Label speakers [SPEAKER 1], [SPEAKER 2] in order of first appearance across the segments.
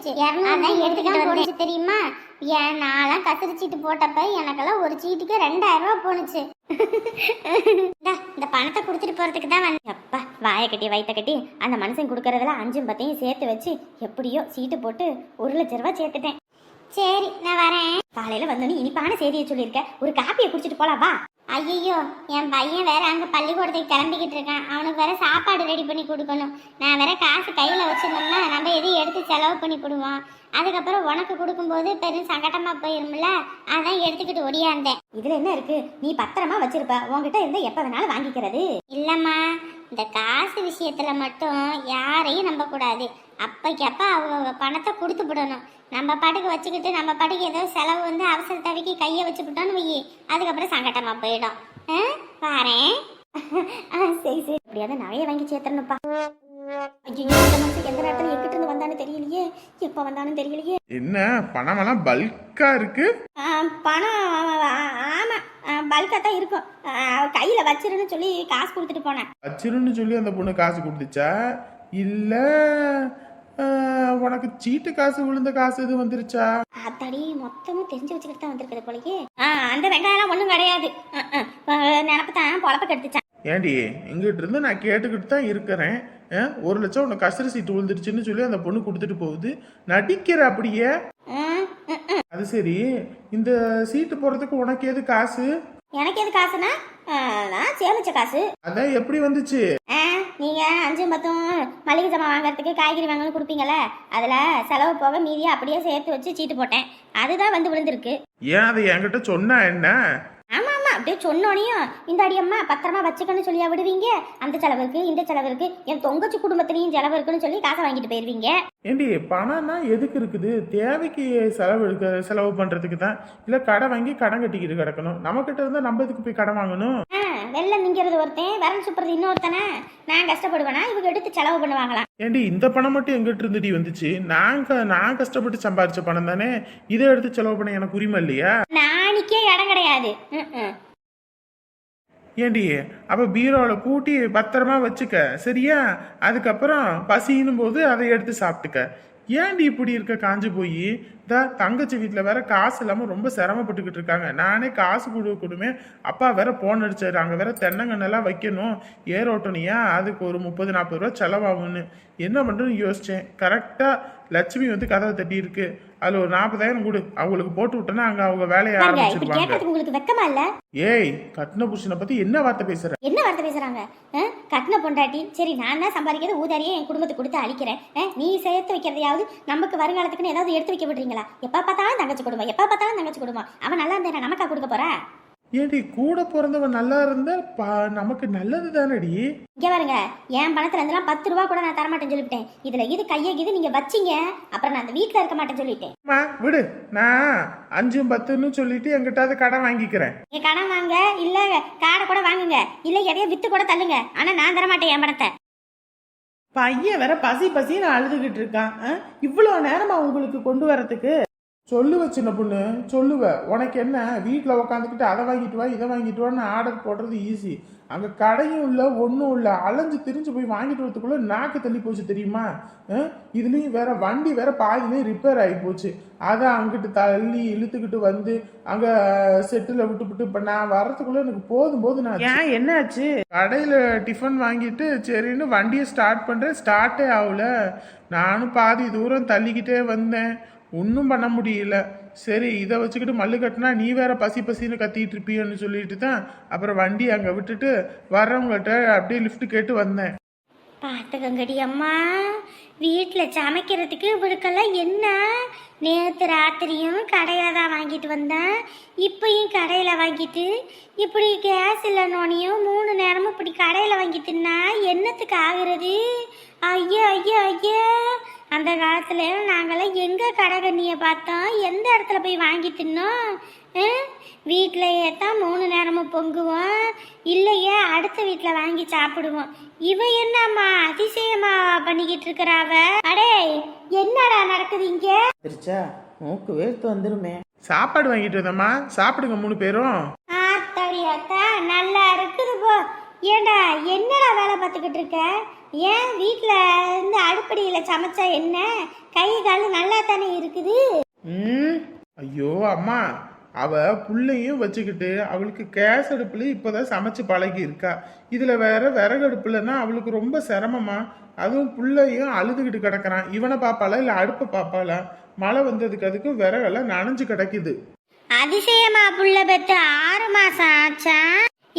[SPEAKER 1] போட்டுச்சு. அதான் எடுத்துக்கிட்டு போட்டுச்சு தெரியுமா? ஏன் நான்லாம் கத்திரி சீட்டு போட்டப்ப எனக்கெல்லாம் ஒரு சீட்டுக்கு 2000 ரூபா போனுச்சு. இந்த பணத்தை கொடுத்துட்டு போறதுக்கு தான் வந்து அப்பா வாயை கட்டி வயிற்ற கட்டி அந்த மனுஷன் கொடுக்கறதுல 5 10 சேர்த்து வச்சு எப்படியோ சீட்டு போட்டு 1,00,000 ரூபா சேர்த்துட்டேன். சரி நான் வரேன். காலையில வந்தோன்னு இனிப்பான செய்தியை சொல்லியிருக்க, ஒரு காப்பியை குடிச்சிட்டு போலாம் வா. ஐயோ என் பையன் வேற அங்க பள்ளிக்கூடத்துக்கு கிளம்பிக்கிட்டு இருக்கான். அவனுக்கு வேற சாப்பாடு ரெடி பண்ணி கொடுக்கணும். நான் வேற காசு கையில வச்சிருந்தோம்னா நம்ம எதையும் எடுத்து செலவு பண்ணி கொடுவோம். அதுக்கப்புறம் உனக்கு கொடுக்கும்போது பெரும் சங்கடமா போயிரும்ல, அதான் எடுத்துக்கிட்டு ஒடியாந்தேன். இதுல என்ன இருக்கு, நீ பத்திரமா வச்சிருப்ப, உன்கிட்ட இருந்தா எப்ப வேணாலும் வாங்கிக்கிறது. இல்லம்மா, இந்த காசு விஷயத்துல மட்டும் யாரையும் நம்ப கூடாது. அப்பைக்கப்ப அவங்க பணத்தை கொடுத்து விடணும். நம்ம பாட்டுக்கு வச்சுக்கிட்டு நம்ம பாட்டுக்கு ஏதோ செலவு வந்து அவசர தேவைக்கு கையை வச்சுக்கிட்டோன்னு வையி, அதுக்கப்புறம் சங்கட்டமா போயிடும். பாரேன். சரி சரி, அப்படியாவது நிறைய வாங்கி சேர்த்தணும்ப்பா. ஐயோ இந்த மனுஷன் எந்த நேரத்துல எங்கிட்ட இருந்து வந்தானு தெரியலையே, எப்ப வந்தானு தெரியலையே.
[SPEAKER 2] என்ன பணம் எல்லாம் பல்கா இருக்கு?
[SPEAKER 1] பணம் ஆமா பல்கா தான் இருக்கும். கையில வச்சிருன்னு சொல்லி காசு கொடுத்துட்டு போனேன்.
[SPEAKER 2] வச்சிருன்னு சொல்லி அந்த பொண்ணு காசு கொடுத்துச்சா இல்ல உனக்கு சீட்டு காசு விழுந்த காசு எது வந்துருச்சா?
[SPEAKER 1] அத்தடி மொத்தமும் தெரிஞ்சு வச்சுக்கிட்டு தான் வந்திருக்குது போலயே. அந்த வெங்காயம் ஒண்ணும் கிடையாது, நினப்பு தான் பொழப்ப கெடுத்துச்சான்.
[SPEAKER 2] ஏண்டி எங்கிட்ட இருந்து நான் கேட்டுக்கிட்டு தான் இருக்கிறேன். 1,00,000 உனக்கு கசரு சீட்டு விழுந்துருச்சுன்னு சொல்லி அந்த பொண்ணு கொடுத்துட்டு போகுது, நடிக்கிற அப்படியே. அது சரி, இந்த சீட்டு போறதுக்கு உனக்கு எது காசு?
[SPEAKER 1] எனக்கு எது காசுனா நான் சேமிச்ச காசு.
[SPEAKER 2] அதான் எப்படி வந்துச்சு?
[SPEAKER 1] நீங்க 5 10 மளிகை ஜாமான் வாங்கறதுக்கு காய்கறி வாங்கணும் கொடுப்பீங்கல்ல, அதுல செலவு போக மீதியை அப்படியே சேர்த்து வச்சு சீட்டு போட்டேன், அதுதான் வந்து விழுந்திருக்கு.
[SPEAKER 2] ஏன் அதை என்கிட்ட சொன்னா என்ன?
[SPEAKER 1] ஆமா ஆமா, அப்படியே சொன்னோனையும் இந்த அடியம்மா பத்திரமா வச்சுக்கன்னு சொல்லியா விடுவீங்க. அந்த செலவு இருக்கு இந்த செலவு இருக்கு, என் தொங்கச்சி குடும்பத்திலையும் செலவு இருக்குன்னு சொல்லி காசை வாங்கிட்டு போயிருவீங்க.
[SPEAKER 2] ஏண்டி பணம்னா எதுக்கு இருக்குது? தேவைக்கு செலவு பண்றதுக்கு தான். இல்ல கடை வாங்கி கடன் கட்டிக்கிட்டு கிடக்கணும். நம்ம கிட்ட இருந்தா நம்ம எதுக்கு போய் கடன் வாங்கணும்?
[SPEAKER 1] வெள்ளம் திங்கிறது ஒருத்தன், விரல் சுப்புறது இன்னொருத்தனை. நான் கஷ்டப்படுவேனா, இவங்க எடுத்து செலவு பண்ணுவாங்களாம்.
[SPEAKER 2] ஏண்டி இந்த பணம் மட்டும் எங்கிட்ட இருந்துடி வந்துச்சு? நான் கஷ்டப்பட்டு சம்பாதிச்ச பணம் தானே, இதை எடுத்து செலவு பண்ண எனக்கு உரிமை இல்லையா?
[SPEAKER 1] நாளைக்கே இடம் கிடையாது.
[SPEAKER 2] ஏண்டி அப்ப பீரோல பூட்டி பத்திரமா வச்சுக்க சரியா? அதுக்கப்புறம் பசின்னும் போது அதை எடுத்து சாப்பிட்டுக்க. ஏன்டி இப்படி இருக்க காஞ்சு போய்? தங்கச்சி வீட்டில் வேற காசு இல்லாமல் ரொம்ப சிரமப்பட்டுக்கிட்டு இருக்காங்க. நானே காசு கொடுமே, அப்பா வேற போன் அடிச்சாரு, அங்கே வேற தென்னங்கண்ணெல்லாம் வைக்கணும், ஏரோட்டனியா, அதுக்கு ஒரு 30 40 ரூபா செலவாகும்னு. என்ன பண்ணுறதுன்னு யோசிச்சேன். கரெக்டாக லட்சுமி வந்து கதவை தட்டி இருக்கு, அதுல ஒரு 40,000 கொடு, அவங்களுக்கு போட்டு விட்டேன்னா அங்க அவங்க வேலையை ஆரம்பிச்சிருவாங்க.
[SPEAKER 1] உங்களுக்கு வெக்கமா இல்ல?
[SPEAKER 2] ஏய், கட்டின புருஷனை பத்தி என்ன வார்த்தை பேசுற?
[SPEAKER 1] என்ன வார்த்தை பேசுறாங்க? கட்டின பொண்டாட்டி சரி, நான் தான் சம்பாதிக்கிறது ஊதாரியே என் குடும்பத்துக்கு கொடுத்து அழிக்கிறேன். நீ சேர்த்து வைக்கிறதையாவது நமக்கு வருங்காலத்துக்குன்னு ஏதாவது எடுத்து வைக்க விடுறீங்களா? எப்ப பார்த்தாலும் தங்கச்சி குடும்பம், எப்ப பார்த்தாலும் தங்கச்சி குடும்பம். அவன் நல்லா இருந்தா நமக்கா கொடுக்க போற?
[SPEAKER 2] ஏடி கூட பிறந்தவன் நல்லா இருந்தா நமக்கு நல்லது தானடி.
[SPEAKER 1] இங்க பாருங்க, என் பணத்துல இருந்தெல்லாம் 10 ரூபா கூட நான் தரமாட்டேன்னு சொல்லிவிட்டேன். இதுல இது கையை இது நீங்க வச்சீங்க, அப்புறம் நான் அந்த வீட்டுல இருக்க மாட்டேன்னு சொல்லிட்டேன்.
[SPEAKER 2] விடு, நான் 5 10ன்னு சொல்லிட்டு எங்கிட்ட கடன் வாங்கிக்கிறேன்.
[SPEAKER 1] நீங்க கடன் வாங்க, இல்ல காடை கூட வாங்குங்க, இல்ல எதையோ வித்து கூட தள்ளுங்க, ஆனா நான் தரமாட்டேன் என் பணத்தை.
[SPEAKER 3] பையன் வேற பசின்னு அழுதுகிட்டு இருக்கான். இவ்வளவு நேரமா உங்களுக்கு கொண்டு வரதுக்கு
[SPEAKER 2] சொல்லுவ சின்ன பொண்ணு, சொல்லுவ. உனக்கு என்ன, வீட்டில் உக்காந்துக்கிட்டு அதை வாங்கிட்டு வா இதை வாங்கிட்டு வான்னு ஆர்டர் போடுறது ஈஸி. அங்கே கடையும் இல்லை ஒன்றும் இல்லை, அலைஞ்சு திரிஞ்சு போய் வாங்கிட்டு வரதுக்குள்ள நாக்கு தள்ளி போச்சு தெரியுமா? இதுலேயும் வேற வண்டி வேற பாதிலேயும் ரிப்பேர் ஆகி போச்சு. அதை அங்கிட்டு தள்ளி இழுத்துக்கிட்டு வந்து அங்கே செட்டில் விட்டுவிட்டு இப்போ நான் வர்றதுக்குள்ள எனக்கு போதும் நான்.
[SPEAKER 3] ஏன் என்னாச்சு?
[SPEAKER 2] கடையில் டிஃபன் வாங்கிட்டு சரின்னு வண்டியை ஸ்டார்ட் பண்ணுறேன், ஸ்டார்ட்டே ஆகல. நானும் பாதி தூரம் தள்ளிக்கிட்டே வந்தேன், ஒன்றும் பண்ண முடியல. சரி, இதை வச்சுக்கிட்டு மல்லு கட்டினா நீ வேற பசின்னு கத்திட்டு இருப்பியன்னு சொல்லிட்டு தான் அப்புறம் வண்டி அங்கே விட்டுட்டு வர்றவங்கள்ட்ட அப்படியே லிஃப்ட் கேட்டு வந்தேன்.
[SPEAKER 1] பார்த்துக்கங்கடி அம்மா, வீட்டில் சமைக்கிறதுக்கு இவளுக்கெல்லாம் என்ன? நேற்று ராத்திரியும் கடையில் தான் வாங்கிட்டு வந்தேன், இப்பயும் கடையில் வாங்கிட்டு இப்படி கேஸ் இல்லைனோனையும் 3 நேரமும் இப்படி கடையில் வாங்கிட்டுன்னா என்னத்துக்கு ஆகுறது? ஐயா ஐயா ஐயா, அந்த காலத்துல நாங்களாம் எங்க கடை கண்ணியை பார்த்தோம், எந்த இடத்துல போய் வாங்கி தின்னோம்? வீட்டிலையே தான் 3 நேரமும் பொங்குவோம், இல்லையே அடுத்த வீட்டில் வாங்கி சாப்பிடுவோம். இவ என்னம்மா அதிசயமா பண்ணிக்கிட்டு இருக்கிறாவ? அடே என்னடா நடக்குது இங்க?
[SPEAKER 3] சரிச்சா, மூக்கு வேர்த்து வந்துருமே.
[SPEAKER 2] சாப்பாடு வாங்கிட்டு வந்தம்மா, சாப்பிடுங்க 3 பேரும்.
[SPEAKER 1] ஆத்தாடி அத்தா, நல்லா இருக்குது போ. ஏண்டா என்னடா வேலை பார்த்துக்கிட்டு இருக்க? ஏன் வீட்டில் இருந்து அடுப்படியில் சமைச்சா என்ன? கை கால் நல்லா தானே இருக்குது.
[SPEAKER 2] ஐயோ அம்மா, அவ புள்ளையும் வச்சுக்கிட்டு அவளுக்கு கேஸ் அடுப்புல இப்பதான் சமைச்சு பழகி இருக்கா. இதுல வேற விறகு அடுப்புலன்னா அவளுக்கு ரொம்ப சிரமமா. அதுவும் புள்ளையும் அழுதுகிட்டு கிடக்குறான். இவனை பாப்பாளா இல்ல அடுப்பை பாப்பாளா? மழை வந்ததுக்கு அதுக்கும் விறகெல்லாம் நனைஞ்சு கிடக்குது.
[SPEAKER 1] அதிசயமா புள்ள பெத்து 6 மாசம் ஆச்சா,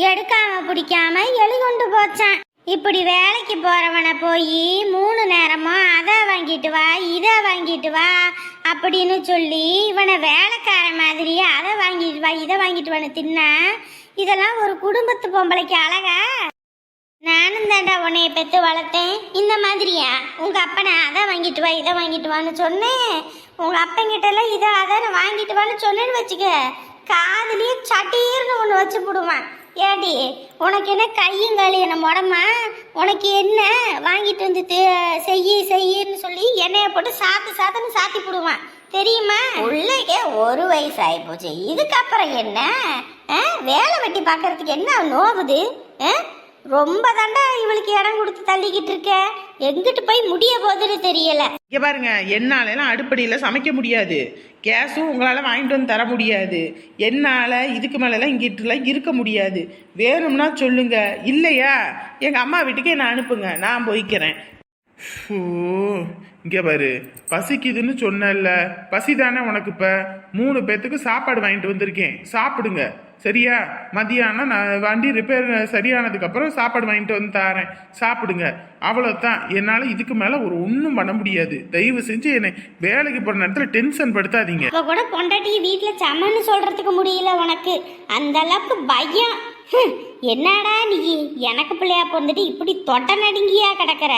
[SPEAKER 1] எடுக்காம பிடிக்காம எழுகொண்டு போச்சான். இப்படி வேலைக்கு போறவனை போய் 3 நேரமும் அதை வாங்கிட்டு வா இதை வாங்கிட்டு வா அப்படின்னு சொல்லி இவனை வேலைக்கார மாதிரி அதை வாங்கிட்டு வா இதை வாங்கிட்டு வான்னு தின்னா, இதெல்லாம் ஒரு குடும்பத்து பொம்பளைக்கு அழகா? நானும் தாண்டா உன்னைய பெற்று வளர்த்தேன். இந்த மாதிரியா உங்க அப்பனை அதை வாங்கிட்டு வா இதை வாங்கிட்டு வான்னு சொன்னேன். உங்க அப்பங்கிட்ட எல்லாம் இதை அதை வாங்கிட்டு வான்னு சொன்னேன்னு வச்சுக்க, காதுலயே சட்டீர்னு ஒன்று வச்சு போடுவான். ஏடி உனக்கு என்ன கையும் காலி என்ன முடமா? உனக்கு என்ன வாங்கிட்டு வந்து செய்யின்னு சொல்லி எண்ணெயை போட்டு சாத்துன்னு சாத்தி போடுவான் தெரியுமா? உள்ளே 1 வயசு ஆகி போச்சு, இதுக்கப்புறம் என்ன வேலை வெட்டி பார்க்கறதுக்கு என்ன நோவுது? ரொம்ப தாண்டா இவளுக்கு இடம் கொடுத்து தள்ளிக்கிட்டு இருக்க. எங்கிட்டு போய் முடிய போகுதுன்னு தெரியல.
[SPEAKER 3] இங்க பாருங்க, என்னாலலாம் அடுப்படியில் சமைக்க முடியாது. கேஸும் உங்களால் வாங்கிட்டு வந்து தர முடியாது. என்னால் இதுக்கு மேலெல்லாம் இங்கிட்டுலாம் இருக்க முடியாது. வேணும்னா சொல்லுங்க, இல்லையா எங்கள் அம்மா வீட்டுக்கு என்னை அனுப்புங்க, நான் போய்க்கிறேன்.
[SPEAKER 2] இங்க பாரு, பசிக்குதுன்னு சொன்னல, பசி தானே உனக்கு. இப்ப 3 பேத்துக்கு சாப்பாடு வாங்கிட்டு வந்திருக்கேன், சாப்பிடுங்க சரியா? மதியானம் நான் வண்டி ரிப்பேர் சரியானதுக்கு அப்புறம் சாப்பாடு வாங்கிட்டு வந்து தரேன், சாப்பிடுங்க. அவ்வளோதான். என்னால் இதுக்கு மேலே ஒன்றும் பண்ண முடியாது. தயவு செஞ்சு என்னை வேலைக்கு போகிற நேரத்தில் டென்ஷன் படுத்தாதீங்க.
[SPEAKER 1] இப்போ கூட பொண்டாட்டி வீட்டில் சமன்னு சொல்றதுக்கு முடியல உனக்கு, அந்த அளவுக்கு பயம். என்னடா நீ எனக்கு பிள்ளையா பிறந்துட்டு இப்படி தொட்ட நடுங்கியா கிடக்குற?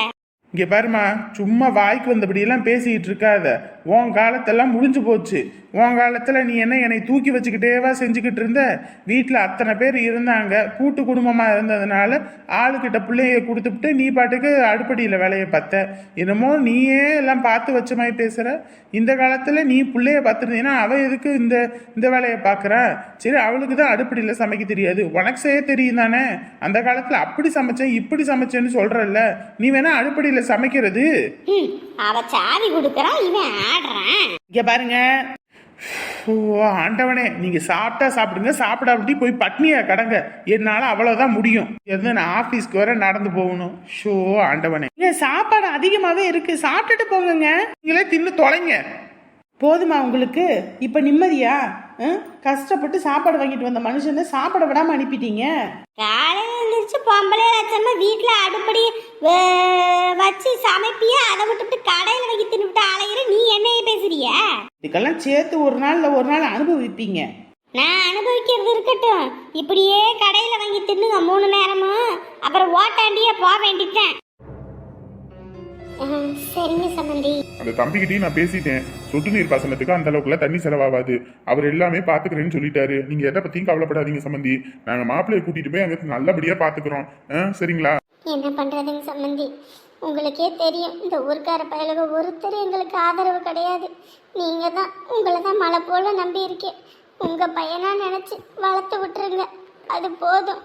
[SPEAKER 2] இங்கே பாருமா, சும்மா வாய்க்கு வந்தபடியெல்லாம் பேசிக்கிட்டு இருக்காத. உன் காலத்தெல்லாம் முடிஞ்சு போச்சு. உன் காலத்தில் நீ என்னை தூக்கி வச்சுக்கிட்டேவா செஞ்சுக்கிட்டு இருந்த? வீட்டில் அத்தனை பேர் இருந்தாங்க, கூட்டு குடும்பமாக இருந்ததுனால ஆளுக்கிட்ட பிள்ளைய கொடுத்துட்டு நீ பாட்டுக்கு அடுப்படியில் வேலையை பார்த்த. என்னமோ நீயே எல்லாம் பார்த்து வச்ச மாதிரி பேசுகிற. இந்த காலத்தில் நீ பிள்ளைய பார்த்துருந்தீங்கன்னா அவள் எதுக்கு இந்த வேலையை பார்க்குறா? சரி, அவளுக்கு தான் அடுப்படியில் சமைக்க தெரியாது, உனக்கு செய்ய தெரியும் தானே. அந்த காலத்தில் அப்படி சமைச்சேன் இப்படி சமைச்சேன்னு சொல்கிறல்ல, நீ வேணா அடுப்படியில் சமைக்கிறது.
[SPEAKER 1] அவ சாவி கொடுக்கறா, இவன் ஆடுறான்.
[SPEAKER 3] இங்க பாருங்க,
[SPEAKER 2] ஓ ஆண்டவனே, நீங்க சாப்பிட்டா சாப்பிடுங்க, சாப்பிடாட்டி போய் பட்னியா கடங்க. என்னால அவ்வளவுதான் முடியும். எது நான் ஆபீஸ்க்கு வர நடந்து போகணும். ஷோ ஆண்டவனே,
[SPEAKER 3] இங்க சாப்பாடு அதிகமாவே இருக்கு, சாப்பிட்டுட்டு போங்க.
[SPEAKER 2] நீங்களே தின்னு தொலைங்க.
[SPEAKER 3] போதுமா உங்களுக்கு? இப்ப நிம்மதியா? கஷ்டப்பட்டு சாப்பாடு வாங்கிட்டு வந்த மனுஷனை சாப்பிட விடாம அனுப்பிட்டீங்க.
[SPEAKER 1] காலையில எழுந்திரிச்சு பொம்பளை லட்சமா வீட்டுல அடுப்படி வச்சு சமைப்பிய, அதை விட்டுட்டு கடையில வாங்கி தின்னுட்டு அலையிற நீ என்னைய பேசுறிய?
[SPEAKER 3] இதுக்கெல்லாம் சேர்த்து ஒரு நாள் அனுபவிப்பீங்க.
[SPEAKER 1] நான் அனுபவிக்கிறது இருக்கட்டும், இப்படியே கடையில வாங்கி தின்னுங்க 3 நேரமும், அப்புறம் ஓட்டாண்டியே போக வேண்டிட்டேன். சரிங்க சம்பந்தி.
[SPEAKER 2] அந்த தம்பிக்கிட்டையும் நான் பேசிட்டேன். சொட்டு நீர் பாசனத்துக்கு அந்த அளவுக்குலாம் தண்ணி செலவாகாது, அவர் எல்லாமே பாத்துக்கிறேன்னு சொல்லிட்டாரு. நீங்க எதை பத்தியும் கவலைப்படாதீங்க சம்பந்தி. நாங்க மாப்பிள்ளைய கூட்டிட்டு போய் அங்க நல்லபடியா பாத்துக்கிறோம், சரிங்களா?
[SPEAKER 1] என்ன பண்றதுங்க சம்பந்தி, உங்களுக்கே தெரியும் இந்த ஊர்க்கார பயலுக ஒருத்தர் எங்களுக்கு ஆதரவு கிடையாது. நீங்க தான், உங்களை தான் மழை போல நம்பி இருக்கேன். உங்க பையனா நினைச்சு வளர்த்து விட்டுருங்க, அது போதும்.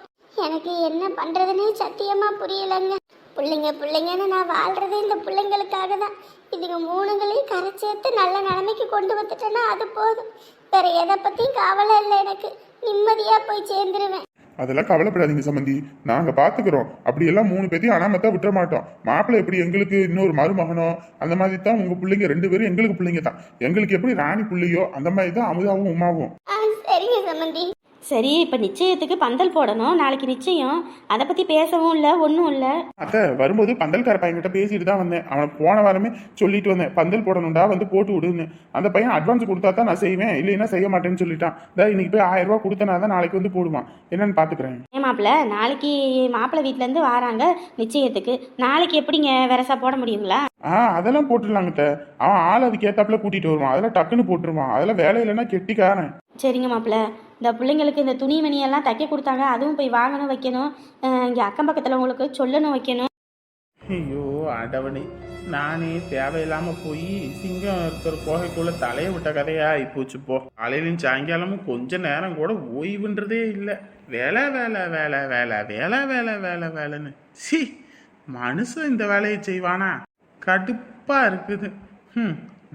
[SPEAKER 1] எனக்கு என்ன பண்றதுன்னே சத்தியமா புரியலைங்க. பிள்ளைங்கன்னு நான் வாழ்றதே இந்த பிள்ளைங்களுக்காக தான். இதுங்க 3களையும் கரை சேர்த்து நல்ல நிலைமைக்கு கொண்டு வந்துட்டேன்னா அது போதும். வேற எதை பத்தியும் கவலை இல்லை எனக்கு, நிம்மதியா போய் சேர்ந்துருவேன்.
[SPEAKER 2] அதெல்லாம் கவலைப்படாதீங்க சம்பந்தி, நாங்க பாத்துக்கிறோம். அப்படி எல்லாம் 3 பேத்தையும் அனாமத்தா விட்டுற மாட்டோம். மாப்பிள்ளை எப்படி எங்களுக்கு இன்னொரு மருமகனோ அந்த மாதிரி தான் உங்க பிள்ளைங்க 2 பேரும் எங்களுக்கு பிள்ளைங்க தான். எங்களுக்கு எப்படி ராணி பிள்ளையோ அந்த மாதிரி தான் அமுதாவும் உமாவும்.
[SPEAKER 1] சரிங்க சம்பந்தி.
[SPEAKER 4] சரி, இப்போ நிச்சயத்துக்கு பந்தல் போடணும், நாளைக்கு நிச்சயம். அதை பற்றி பேசவும் இல்லை, ஒன்றும் இல்லை.
[SPEAKER 2] அத்தை வரும்போது பந்தல்கார பையன்கிட்ட பேசிட்டு தான் வந்தேன். அவனை போன வாரமே சொல்லிட்டு வந்தேன், பந்தல் போடணும்டா வந்து போட்டு விடுன்னு. அந்த பையன் அட்வான்ஸ் கொடுத்தா தான் நான் செய்வேன், இல்லைன்னா செய்ய மாட்டேன்னு சொல்லிட்டான். இன்னைக்கு போய் 1000 ரூபா கொடுத்தனா தான் நாளைக்கு வந்து போடுவான். என்னன்னு பாத்துக்கிறேன்.
[SPEAKER 4] ஏன் மாப்பிள்ள, நாளைக்கு மாப்பிள்ளை வீட்டிலேருந்து வராங்க நிச்சயத்துக்கு, நாளைக்கு எப்படிங்க வெரசா போட முடியுங்களா?
[SPEAKER 2] அதெல்லாம் போட்டுடலாங்க. அவன் ஆள் அதுக்கு ஏத்தாப்புல கூட்டிட்டு வருவான், அதெல்லாம் டக்குன்னு போட்டுருவான். அதெல்லாம் வேலை இல்லைன்னா கெட்டிக்காரன்.
[SPEAKER 4] சரிங்க மாப்பிள்ள, இந்த பிள்ளைங்களுக்கு இந்த துணி மணியெல்லாம் தைக்க கொடுத்தாங்க, அதுவும் போய் வாங்கணும் வைக்கணும். இங்கே அக்கம் பக்கத்தில் உங்களுக்கு சொல்லணும் வைக்கணும்.
[SPEAKER 2] ஐயோ ஆண்டவனே, நானே தேவையில்லாம போய் சிங்கம் இருக்கிற கோகைக்குள்ள தலையை விட்ட கதையா ஆயிப்போச்சு. போ காலையிலும் சாயங்காலமும் கொஞ்ச நேரம் கூட ஓய்வுன்றதே இல்லை. வேலை வேலை வேலை வேலை வேலை வேலை வேலை வேலைன்னு சி மனுஷன் இந்த வேலையை செய்வானா? கடுப்பா இருக்குது.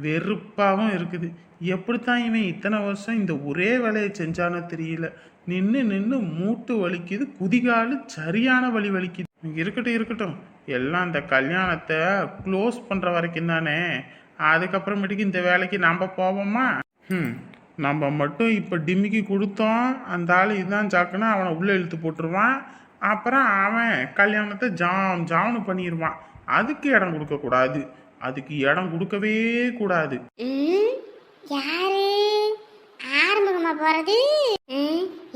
[SPEAKER 2] வெறுப்பாவும் இருக்குது. எப்படித்தான் இவன் இத்தனை வருஷம் இந்த ஒரே வேலையை செஞ்சானோ தெரியல. நின்று நின்று மூட்டு வலிக்குது, குதிகாலு சரியான வலி வலிக்குது. இருக்கட்டும் இருக்கட்டும், எல்லாம் இந்த கல்யாணத்தை க்ளோஸ் பண்ற வரைக்கும் தானே. அதுக்கப்புறமேட்டுக்கு இந்த வேலைக்கு நம்ம போவோமா? நம்ம மட்டும் இப்போ டிம்மிக்கு கொடுத்தோம், அந்த ஆள் இதுதான் சாக்குன்னா அவனை உள்ளே இழுத்து போட்டுருவான். அப்புறம் அவன் கல்யாணத்தை ஜாம்னு பண்ணிடுவான். அதுக்கு இடம் கொடுக்கக்கூடாது, அதுக்கு இடம் கொடுக்கவே கூடாது.
[SPEAKER 1] யாரு ஆறுமுகமா போறது?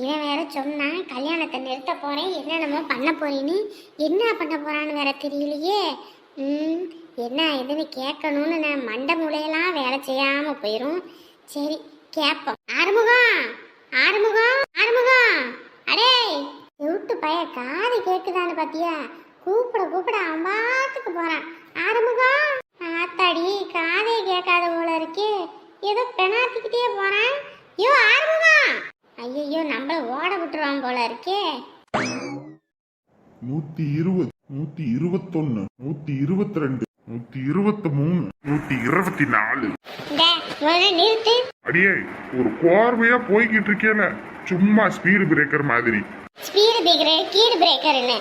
[SPEAKER 1] இவன் வேற சொன்னா கல்யாணத்தை நிறுத்த போறேன், என்னென்னமோ பண்ண போறேன்னு. என்ன பண்ண போறான்னு வேற தெரியலையே. என்ன எதுன்னு கேட்கணும்னு நான் மண்டை மூளையெல்லாம் வேலை செய்யாம போயிரும். சரி கேப்போம். ஆறுமுகம் ஆறுமுகம் ஆறுமுகம், அடே விட்டு பைய காது கேக்குதான்னு பாத்தியா? கூப்பிட கூப்பிட அம்பாத்துக்கு போறான். ஆறுமுகம், ஆத்தாடி காதே கேட்காத போல இருக்கே. ஏதோ பெணாத்திக்கிட்டே போறான். ஐயோ ஆறுமுகம், ஐயோ நம்மள ஓட விட்டுருவான் போல இருக்கே.
[SPEAKER 5] 120, 121, 122, 123, 124.
[SPEAKER 1] நிறுத்து.
[SPEAKER 5] அடியே, ஒரு கோர்வையா போய்கிட்டு இருக்கேல, சும்மா ஸ்பீடு பிரேக்கர் மாதிரி.
[SPEAKER 1] ஸ்பீடு பிரேக்கர் கீடு பிரேக்கர்னு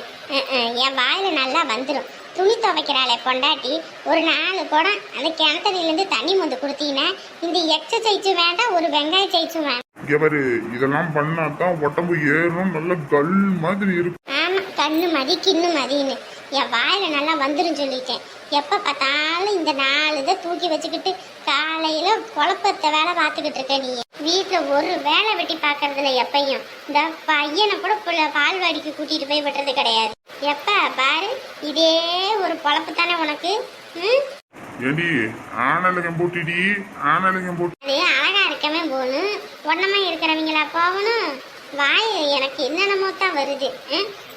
[SPEAKER 1] என் வாயில நல்லா வந்துடும். துணி துவைக்கிறாளே பொண்டாட்டி, ஒரு 4 குடம் அந்த கிணத்தடியிலேருந்து தண்ணி மொந்து கொடுத்தீங்கன்னா இந்த எக்ஸசைஸும் வேண்டாம், ஒரு வெங்காய சைஸும் வேண்டாம்.
[SPEAKER 5] எவரு இதெல்லாம் பண்ணாதான் உடம்பு ஏறும், நல்ல கல் மாதிரி இருக்கும்.
[SPEAKER 1] ஆமா, கண்ணு மதி கிண்ணு மதின்னு என் வாயில நல்லா வந்துடும் சொல்லிட்டேன். எப்ப பார்த்தாலும் இந்த 4 இதை தூக்கி வச்சுக்கிட்டு காலையில குழப்பத்தை வேலை பார்த்துக்கிட்டு இருக்க நீ. வீட்டுல ஒரு வேலை வெட்டி பாக்குறதுல எப்பயும் இந்த பையனை கூட பால்வாடிக்கு கூட்டிட்டு போய் விட்டுறது கிடையாது. எப்ப பாரு இதே ஒரு பொழப்பு தானே உனக்கு.
[SPEAKER 5] ஏடி ஆனலகம் போட்டிடி, ஆனலகம் போட்டு.
[SPEAKER 1] அது அழகா இருக்கவே போகணும், ஒன்னமா இருக்கிறவங்களா போகணும். வாய் எனக்கு என்னென்னமோ தான் வருது.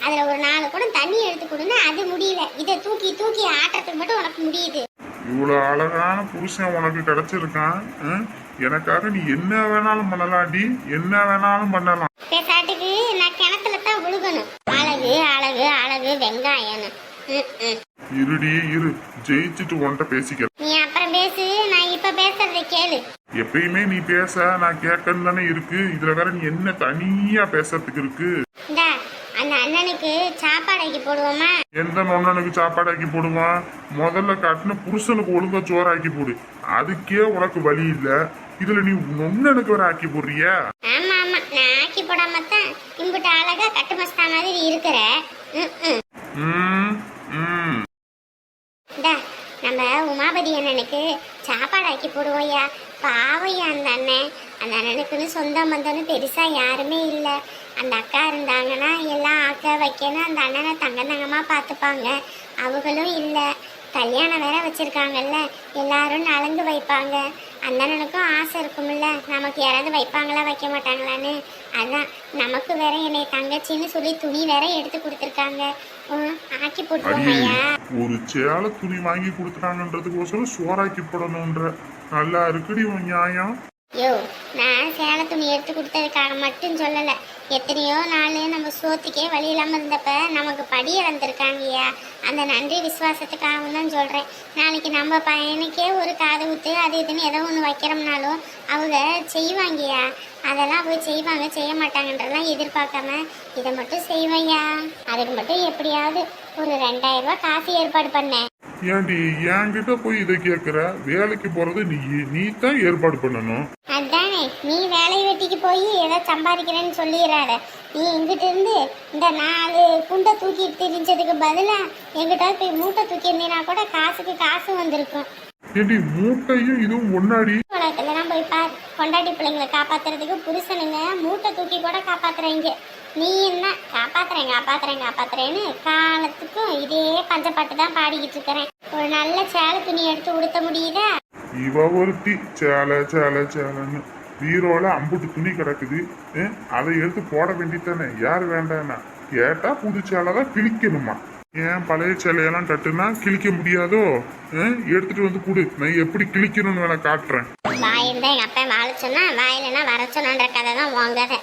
[SPEAKER 1] அதுல ஒரு 4 குடம் தண்ணி எடுத்து கொடுங்க, அது முடியல. இதை தூக்கி தூக்கி ஆட்டுறதுக்கு மட்டும் உனக்கு முடியுது.
[SPEAKER 5] இவ்வளவு அழகான புருஷன் உனக்கு கிடைச்சிருக்கான். எனக்காக நீ என்ன வேணாலும் பண்ணலாம்டி, என்ன வேணாலும் பண்ணலாம்.
[SPEAKER 1] பேசாட்டுக்கு நான் கிணத்துல தான் விழுகணும். அழகு அழகு அழகு வெங்காயம்.
[SPEAKER 5] இருடி இரு, ஜெயிச்சுட்டு உன்கிட்ட பேசிக்க.
[SPEAKER 1] நீ அப்புறம் பேசு, நான் இப்ப பேசுறதை கேளு.
[SPEAKER 5] எப்பயுமே நீ பேச நான் கேட்கன்னு தானே இருக்கு. இதுல வேற நீ என்ன தனியா பேசுறதுக்கு இருக்கு?
[SPEAKER 1] இந்தா அந்த அண்ணனுக்கு சாப்பாடு ஆக்கி போடுவோமா?
[SPEAKER 5] எந்த நொண்ணனுக்கு சாப்பாடு ஆக்கி போடுவான்? முதல்ல காட்டுன புருஷனுக்கு ஒழுங்கா சோறாக்கி போடு. அதுக்கே உனக்கு வழி இல்ல, இதுல நீ நொண்ணனுக்கு வர ஆக்கி போடுறியா?
[SPEAKER 1] ஆமா ஆமா, நான் ஆக்கி போடாம தான் இம்புட்டு அழகா கட்டு மஸ்தா மாதிரி இருக்கிற. இந்தா நம்ம உமாபதி அண்ணனுக்கு சாப்பாடு ஆக்கி போடுவோயா. பாவையா அந்த அண்ணன். அந்த அண்ணனுக்குன்னு சொந்த பந்தம்னு பெருசா யாருமே இல்லை. அந்த அக்கா இருந்தாங்கன்னா எல்லாம் ஆக்க வைக்கணும், அந்த அண்ணனை தங்கமா பார்த்துப்பாங்க. அவங்களும் இல்லை, கல்யாணம் வேற வச்சிருக்காங்கல்ல, எல்லாரும் நலங்கு வைப்பாங்க. அந்த அண்ணனுக்கும் ஆசை இருக்கும்ல, நமக்கு யாராவது வைப்பாங்களா வைக்க மாட்டாங்களான்னு. அதான் நமக்கு வேற என்னை தங்கச்சின்னு சொல்லி துணி வேற எடுத்து கொடுத்துருக்காங்க. ஆக்கி போட்டுருவோம்யா.
[SPEAKER 5] ஒரு சேலை துணி வாங்கி கொடுத்துட்டாங்கன்றதுக்கோசரம் சோறாக்கி போடணும்ன்ற நல்லா இருக்குடி உன் நியாயம்.
[SPEAKER 1] யோ, நான் சேலை துணி எடுத்து கொடுத்ததுக்காக மட்டும் சொல்லலை. எத்தனையோ நாள் நம்ம சோத்துக்கே வழி இல்லாமல் இருந்தப்ப நமக்கு படி இழந்திருக்காங்கய்யா. அந்த நன்றி விசுவாசத்துக்காகவும் தான் சொல்கிறேன். நாளைக்கு நம்ம பையனுக்கே ஒரு காது ஊத்து அது இதுன்னு ஏதோ ஒன்று வைக்கிறோம்னாலும் அவங்க செய்வாங்கய்யா. அதெல்லாம் போய் செய்வாங்க, செய்ய மாட்டாங்கன்றதெல்லாம் எதிர்பார்க்காம இதை மட்டும் செய்வையா. அதுக்கு மட்டும் எப்படியாவது ஒரு 2000 ரூபாய் காசு ஏற்பாடு பண்ணேன்.
[SPEAKER 5] ஏன்டி என்கிட்ட போய் இதை கேட்குற? வேலைக்கு போறது நீ தான் ஏற்பாடு பண்ணணும்.
[SPEAKER 1] அதானே, நீ வேலை வெட்டிக்கு போய் ஏதோ சம்பாதிக்கிறேன்னு சொல்லிடுறாத. நீ எங்கிட்ட இருந்து இந்த 4 குண்டை தூக்கிட்டு திரிஞ்சதுக்கு பதிலா எங்கிட்ட போய் மூட்டை தூக்கி இருந்தீங்கன்னா கூட காசுக்கு காசு வந்திருக்கும்.
[SPEAKER 5] ஏடி மூட்டையும் இதுவும் ஒன்னாடி?
[SPEAKER 1] உலகத்துலலாம் போய் பார், கொண்டாட்டி பிள்ளைங்களை காப்பாத்துறதுக்கு புருஷனுங்க மூட்டை தூக்கி கூட காப்பாத்துறீங்க. நீ என்ன காப்பாத்துறேன்னு காலத்துக்கும் இதே பஞ்சப்பாட்டு தான் பாடிக்கிட்டு இருக்கிறேன். ஒரு நல்ல சேலை துணி எடுத்து உடுத்த முடியுதா?
[SPEAKER 5] இவ ஒருத்தி சேலைன்னு பீரோல அம்புட்டு துணி கிடக்குது. அதை எடுத்து போட வேண்டித்தானே, யாரு வேண்டாம்னா? கேட்டா புது சேலை தான் கிழிக்கணுமா? ஏன் பழைய சேலையெல்லாம் கட்டுனா கிழிக்க முடியாதோ? எடுத்துட்டு வந்து கொடு, நான் எப்படி கிழிக்கணும்னு வேணா காட்டுறேன்.
[SPEAKER 1] வாயிருந்தா எங்க அப்பா வாழ சொன்னா, வாயிலன்னா வர சொன்னான்ற கதை தான் உன் கதை.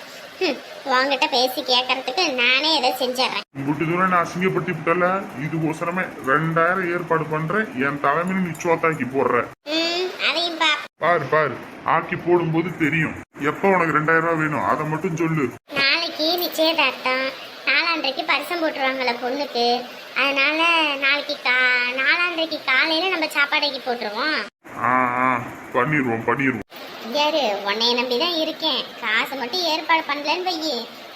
[SPEAKER 1] உங்ககிட்ட பேசி கேட்கறதுக்கு நானே எதை செஞ்சிடறேன்.
[SPEAKER 5] இம்புட்டு தூரம் நான் அசிங்கப்படுத்தி விட்டல, இதுக்கோசரமே 2000 ஏற்பாடு பண்றேன். என் தலைமையில நீ சோத்தாக்கி போடுற.
[SPEAKER 1] அதையும்
[SPEAKER 5] பாரு பாரு, ஆக்கி போடும்போது தெரியும். எப்ப உனக்கு 2000 ரூபாய் வேணும் அதை மட்டும் சொல்லு.
[SPEAKER 1] நாளைக்கு நிச்சயதார்த்தம், 4ஆம் பரிசம் போட்டுருவாங்கல்ல பொண்ணுக்கு. அதனால நாளைக்கு காலையில நம்ம சாப்பாடைக்கு போட்டுருவோம்.
[SPEAKER 5] பண்ணிடுவோம்.
[SPEAKER 1] யாரு உன்னைய நம்பிதான் இருக்கேன். காசு மட்டும் ஏற்பாடு பண்ணலன்னு வையி,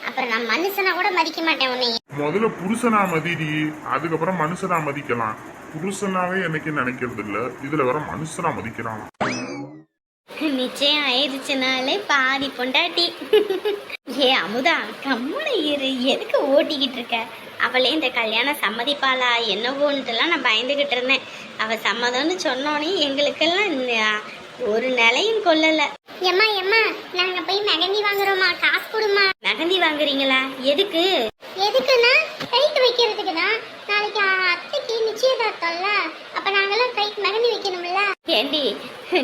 [SPEAKER 1] அப்புறம் நான் மனுஷனா கூட மதிக்க மாட்டேன் உன்னைய.
[SPEAKER 5] முதல்ல புருஷனா மதிடி, அதுக்கப்புறம் மனுஷனா மதிக்கலாம். புருஷனாவே எனக்கு நினைக்கிறது இல்ல, இதுல வர மனுஷனா மதிக்கிறான்.
[SPEAKER 1] நிச்சயம் ஆயிடுச்சுனாலே பாதி பொண்டாட்டி. ஏ அமுதா, கம்முன இரு, எதுக்கு ஓட்டிக்கிட்டு இருக்க? அவளே இந்த கல்யாணம் சம்மதிப்பாளா என்னவோன்ட்டுலாம் நான் பயந்துகிட்டு இருந்தேன். அவ சம்மதம்னு சொன்னோன்னே எங்களுக்கெல்லாம் ஒரு நிலையும் கொள்ளல. எம்மா நாங்க போய் மெகந்தி வாங்குறோமா, காசு கொடுமா. மெகந்தி வாங்குறீங்களா? எதுக்குன்னா கைக்கு வைக்கிறதுக்கு தான். நாளைக்கு அத்தைக்கு நிச்சயதார்த்தம்ல, அப்ப நாங்கெல்லாம் கைக்கு மெகந்தி வைக்கணும்ல. ஏண்டி,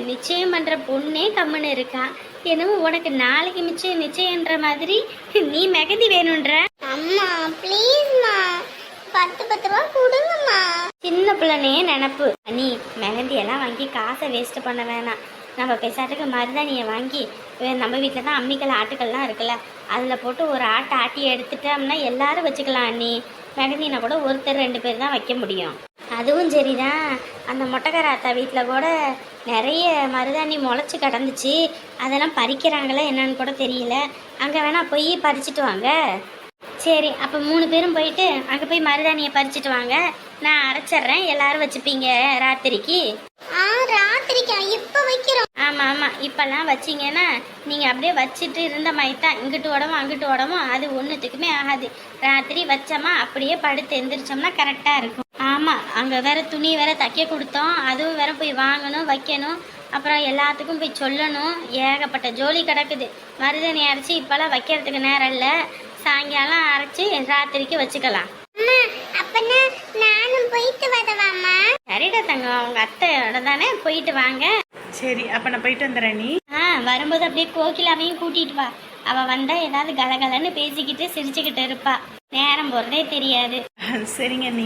[SPEAKER 1] நிச்சயம் பண்ற பொண்ணே கம்முன்னு இருக்கா, என்னமோ உனக்கு நாளைக்கு நிச்சயம்ன்ற மாதிரி நீ மெகந்தி வேணும்ன்ற. அம்மா ப்ளீஸ்மா, 10 ரூபா கொடுங்கம்மா. சின்ன பிள்ளைனே நினப்பு. நீ மெகந்தி எல்லாம் வாங்கி காசை வேஸ்ட் பண்ண வேணாம். நம்ம பேசாட்டுக்கு மருதாணியை வாங்கி நம்ம வீட்டில் தான் அம்மிக்கல் ஆட்டுக்கள்லாம் இருக்குல்ல, அதில் போட்டு ஒரு ஆட்டி எடுத்துட்டோம்னா எல்லாரும் வச்சுக்கலாம். அண்ணி மெகந்தினா கூட ஒருத்தர் 2 பேர் தான் வைக்க முடியும். அதுவும் சரிதான். அந்த மொட்டைக்கார அத்தா வீட்டில் கூட நிறைய மருதாணி முளைச்சி கிடந்துச்சு, அதெல்லாம் பறிக்கிறாங்களே என்னன்னு கூட தெரியல. அங்கே வேணா போய் பறிச்சுட்டு வாங்க. சரி, அப்போ 3 பேரும் போயிட்டு அங்கே போய் மருதாணியை பறிச்சுட்டு வாங்க. நான் அரைச்சிட்றேன், எல்லாரும் வச்சுப்பீங்க ராத்திரிக்கு. ராத்திரிக்கா? இப்போ வைக்கிறோம். ஆமாம், இப்போல்லாம் வச்சிங்கன்னா நீங்கள் அப்படியே வச்சுட்டு இருந்த மாதிரி தான். இங்கிட்டு உடமும் அது ஒன்றுத்துக்குமே ஆகாது. ராத்திரி வச்சோமா அப்படியே படுத்து எந்திரிச்சோம்னா கரெக்டாக இருக்கும். ஆமாம், அங்கே வேற துணி வேற தைக்க கொடுத்தோம், அதுவும் வேற போய் வாங்கணும் வைக்கணும். அப்புறம் எல்லாத்துக்கும் போய் சொல்லணும். ஏகப்பட்ட ஜோலி கிடக்குது. மருதாணி அரைச்சி இப்போல்லாம் வைக்கிறதுக்கு நேரம் இல்லை, சாயங்காலம் அரைச்சி ராத்திரிக்கு வச்சுக்கலாம். நானும் போயிட்டு வரவாமா? சரிடா தங்கம், உங்க அத்தையோட தானே, போயிட்டு வாங்க.
[SPEAKER 3] சரி, அப்ப நான் போயிட்டு வந்துடுறேன். நீ
[SPEAKER 1] வரும்போது அப்படியே கோகிலாவையும் கூட்டிட்டு வா. அவ வந்தா ஏதாவது கலகலன்னு பேசிக்கிட்டு சிரிச்சுக்கிட்டு இருப்பா, நேரம் போறதே தெரியாது.
[SPEAKER 3] சரிங்க நீ.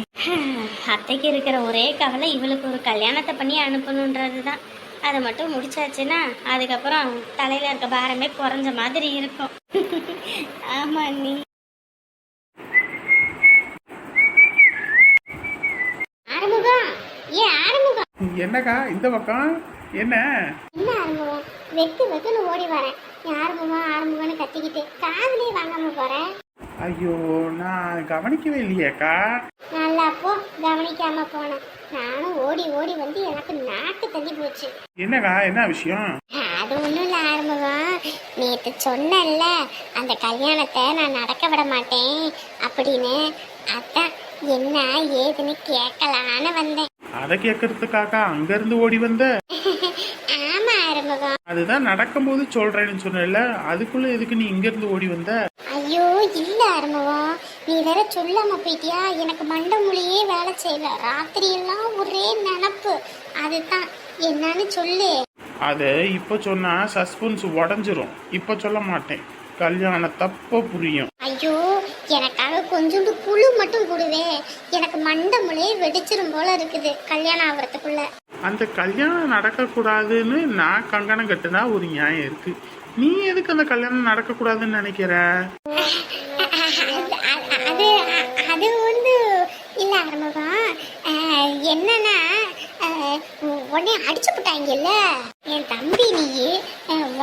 [SPEAKER 1] அத்தைக்கு இருக்கிற ஒரே கவலை இவளுக்கு ஒரு கல்யாணத்தை பண்ணி அனுப்பணுன்றதுதான். அதை மட்டும் முடிச்சாச்சுன்னா அதுக்கப்புறம் தலையில இருக்க பாரமே குறைஞ்ச மாதிரி இருக்கும். ஆமா நீ. ஆறுமுகம், ஆறுமுகம்.
[SPEAKER 2] என்னக்கா இந்த பக்கம்? என்ன
[SPEAKER 1] ஆறுமுகம், வெக்குன்னு ஓடி வரேன். ஆறுமுகம்னு கத்திக்கிட்டு காதுலயே வாங்காம போறேன்.
[SPEAKER 2] ஐயோ, நான் கவனிக்கவே இல்லையேக்கா.
[SPEAKER 1] நல்லா போ, கவனிக்காம போனேன். நானும் ஓடி வந்து எனக்கு நாக்கு தள்ளி போச்சு.
[SPEAKER 2] என்னக்கா, என்ன விஷயம்?
[SPEAKER 1] அது ஒண்ணும் இல்ல ஆறுமுகம், நேத்து சொன்னேன்ல அந்த கல்யாணத்தை நான் நடக்க விட மாட்டேன் அப்படின்னு. அதான் என்ன ஏதுன்னு கேட்கலான்னு வந்தேன்.
[SPEAKER 2] அதை கேட்கறதுக்காக்கா அங்க இருந்து ஓடி வந்த?
[SPEAKER 1] ஆமா ஆறுமுகம்.
[SPEAKER 2] அதுதான் நடக்கும்போது சொல்றேன்னு சொன்னல, அதுக்குள்ள எதுக்கு நீ இங்க இருந்து ஓடி வந்த?
[SPEAKER 1] ஐயோ இல்ல ஆறுமுகம், நீ வேற சொல்லாம போயிட்டியா. எனக்கு மண்டை மொழியே வேலை செய்யல, ராத்திரி எல்லாம் ஒரே நினப்பு. அதுதான் என்னன்னு சொல்லு.
[SPEAKER 2] அது இப்ப சொன்னா சஸ்பென்ஸ் உடஞ்சிரும், இப்ப சொல்ல மாட்டேன். கல்யாணம் தப்ப புரியும்.
[SPEAKER 1] ஐயோ, எனக்காக கொஞ்சோண்டு குழு மட்டும் கொடுவே, எனக்கு மண்டை மொழியே வெடிச்சிரும் போல இருக்குது கல்யாணம் ஆகுறதுக்குள்ள.
[SPEAKER 2] அந்த கல்யாணம் நடக்க கூடாதுன்னு நான் கங்கணம் கட்டுனா ஒரு நியாயம் இருக்கு. நீ எதுக்கு அந்த கல்யாணம் நடக்க கூடாதுன்னு நினைக்கிற?
[SPEAKER 1] அது அது வந்து இல்ல ஆரம்பம், என்னன்னா உன்னை அடிச்சு போட்டாங்கல்ல என் தம்பி, நீ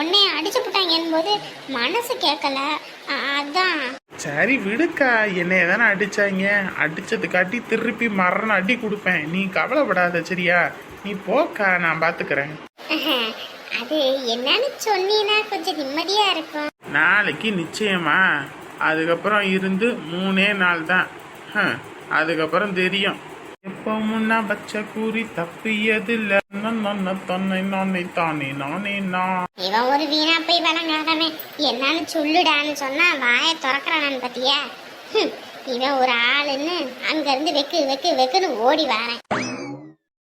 [SPEAKER 1] உன்னை அடிச்சு போட்டாங்கன்னு போது மனசு கேட்கல, அதான்.
[SPEAKER 2] சரி விடுக்கா, என்னைய தானே அடிச்சாங்க, அடிச்சது காட்டி திருப்பி மரண அடி கொடுப்பேன். நீ கவலைப்படாத சரியா? நீ போக்கா, நான் பாத்துக்கிறேன்.
[SPEAKER 1] அது என்னன்னு சொன்னீங்கன்னா கொஞ்சம் நிம்மதியா இருக்கும்.
[SPEAKER 2] நாளைக்கு நிச்சயமா, அதுக்கப்புறம் இருந்து 3 நாள் தான். அதுக்கப்புறம் தெரியும். எப்போ முன்னா பச்சை கூறி தப்பியதில்லை, தன்னை நானே தானே நானே நான்.
[SPEAKER 1] இவன் ஒரு வீணா போய் வளங்காதவன். என்னன்னு சொல்லுடான்னு சொன்னா வாயை திறக்கிறானு பத்தியா? இவன் ஒரு ஆளுன்னு அங்க இருந்து வெக்குன்னு ஓடி வரேன்.